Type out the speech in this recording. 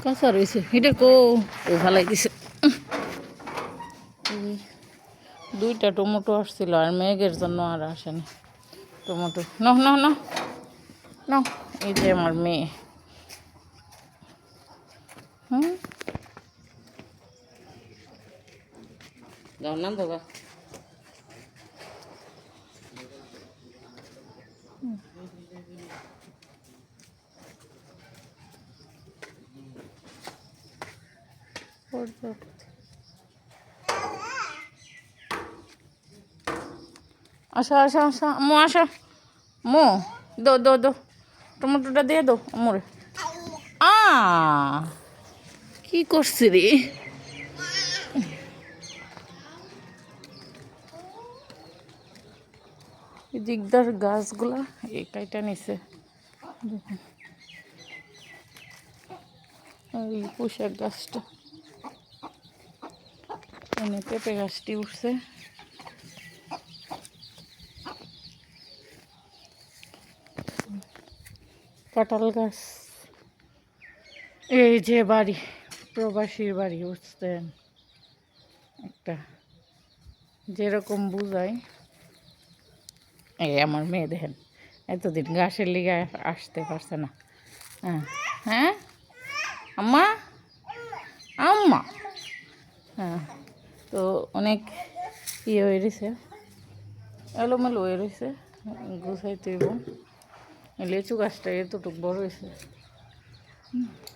কাঁচা রয়েছে এটা কো ও ভালাই দিছে। দুইটা টমেটো আসছিল আর মেঘের জন্য আর আসেনি টমেটো। না না না না, এই যে আমার মেয়ে। নাম দাও। আসো আসো আসো আম্মু আসো। মো দো দো দো টমেটোটা দিয়ে দো আম্মুরে। আ কি করছি রে? এই দিকদার গাছগুলা এই কাইটা নিছে। দেখুন এই পুঁশাক গাছটা, মানে পেঁপে গাছটি উঠছে। কাঁঠাল গাছ, এই যে বাড়ি, প্রবাসীর বাড়ি বুঝতেন একটা, যেরকম বুঝাই। এই আমার মেয়ে দেখেন এতদিন ঘাসের লিগে আসতে পারছে না। হ্যাঁ হ্যাঁ আম্মা আম্মা। হ্যাঁ, তো অনেক ইয়ে হয়ে রয়েছে, এলোমেলো হয়ে রয়েছে, গুছাইতে এবং লিচু গাছটা এতটুকু বড় হয়েছে।